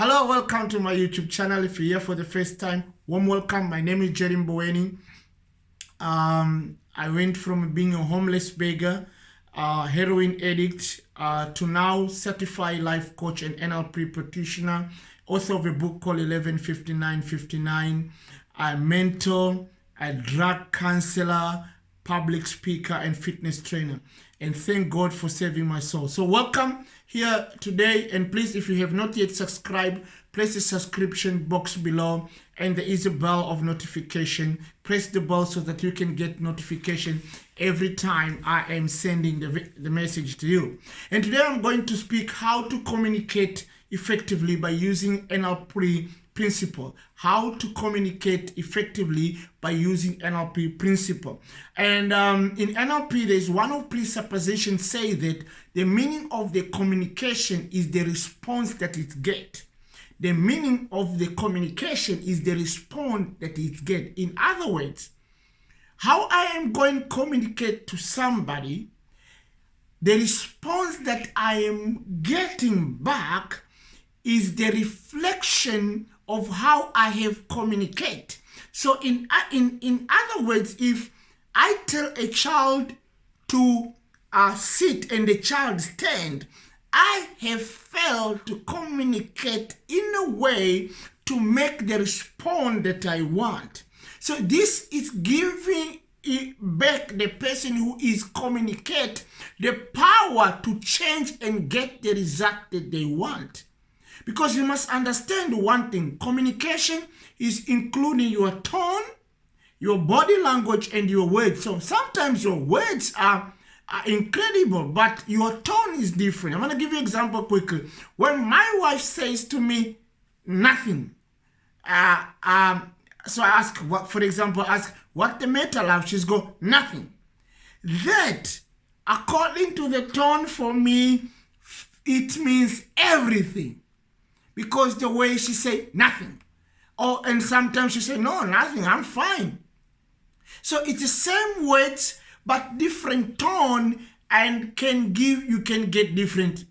Hello, welcome to my YouTube channel. If you're here for the first time, warm welcome. My name is Jerry Mboweni. I went from being a homeless beggar, heroin addict, to now certified life coach and NLP practitioner, author of a book called 115959, a mentor, a drug counselor, public speaker, and fitness trainer. And thank God for saving my soul. So welcome here today, and please, if you have not yet subscribed, press the subscription box below, and there is a bell of notification. Press the bell so that you can get notification every time I am sending the message to you. And today I'm going to speak how to communicate effectively by using NLP principle. How to communicate effectively by using NLP principle. And in NLP, there's one of presuppositions say that the meaning of the communication is the response that it gets. The meaning of the communication is the response that it gets. In other words, how I am going to communicate to somebody, the response that I am getting back is the reflection of how I have communicated. So in other words, if I tell a child to sit and the child stand, I have failed to communicate in a way to make the response that I want. So this is giving back the person who is communicate the power to change and get the result that they want. Because you must understand one thing, communication is including your tone, your body language, and your words. So sometimes your words are incredible, but your tone is different. I'm going to give you an example quickly. When my wife says to me, nothing, so I ask, for example, what the matter, love? She's go, nothing. That, according to the tone for me, it means everything. Because the way she say nothing. And sometimes she say, no, nothing, I'm fine. So it's the same words, but different tone, and you can get different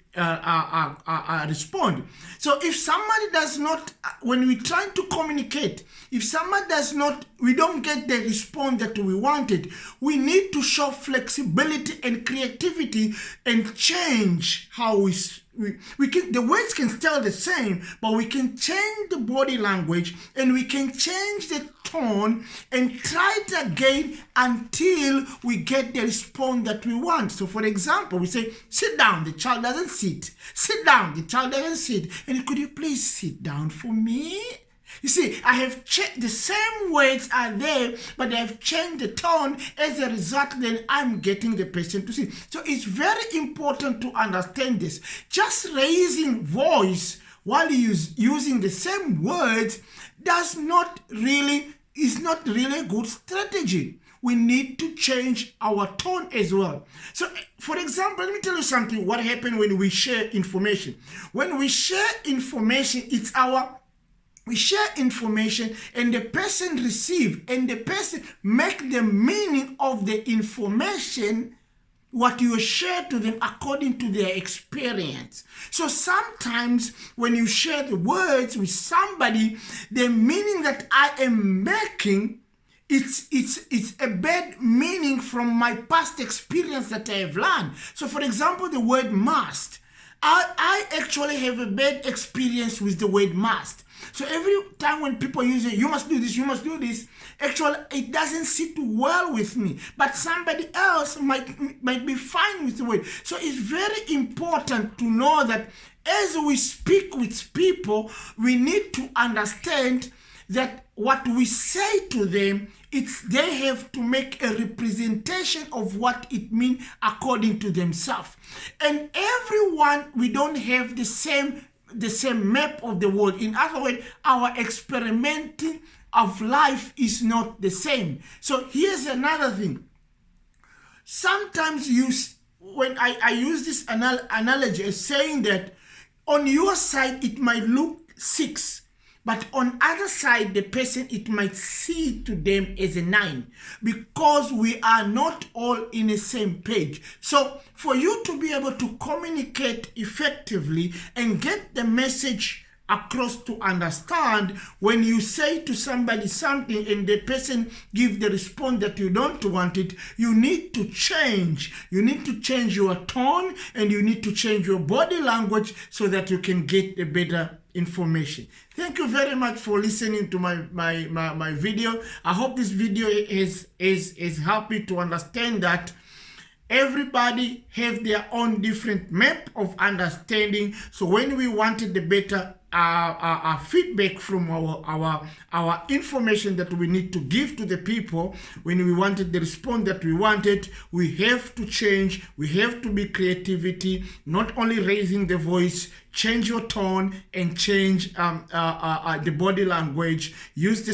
respond. So if somebody does not, when we try to communicate, if somebody does not, we don't get the response that we wanted, we need to show flexibility and creativity and change how we can, the words can still the same, but we can change the body language and we can change the tone and try it again until we get the response that we want. So for example, we say, sit down, the child doesn't sit. Sit down, the child doesn't sit. And could you please sit down for me? You see, I have changed, the same words are there, but I have changed the tone. As a result, then I'm getting the person to sit. So it's very important to understand this. Just raising voice while using the same words is not really a good strategy. We need to change our tone as well. So, for example, let me tell you something, what happened when we share information. When we share information, we share information and the person receive and the person make the meaning of the information what you share to them according to their experience. So sometimes when you share the words with somebody, the meaning that I am making, it's a bad meaning from my past experience that I have learned. So for example, the word must. I actually have a bad experience with the word must. So every time when people use it, you must do this, you must do this, actually it doesn't sit well with me. But somebody else might be fine with the word. So it's very important to know that as we speak with people, we need to understand that what we say to them, they have to make a representation of what it means according to themselves. And everyone, we don't have the same map of the world. In other words, our experimenting of life is not the same. So here's another thing. Sometimes when I use this analogy as saying that on your side it might look 6, but on other side the person, it might see to them as a 9, because we are not all in the same page. So for you to be able to communicate effectively and get the message across to understand when you say to somebody something and the person gives the response that you don't want it, you need to change. You need to change your tone and you need to change your body language so that you can get a better information. Thank you very much for listening to my video. I hope this video is help you to understand that everybody have their own different map of understanding. So when we wanted the better feedback from our information that we need to give to the people, when we wanted the response that we wanted, we have to change. We have to be creativity, not only raising the voice, change your tone and change the body language. Use the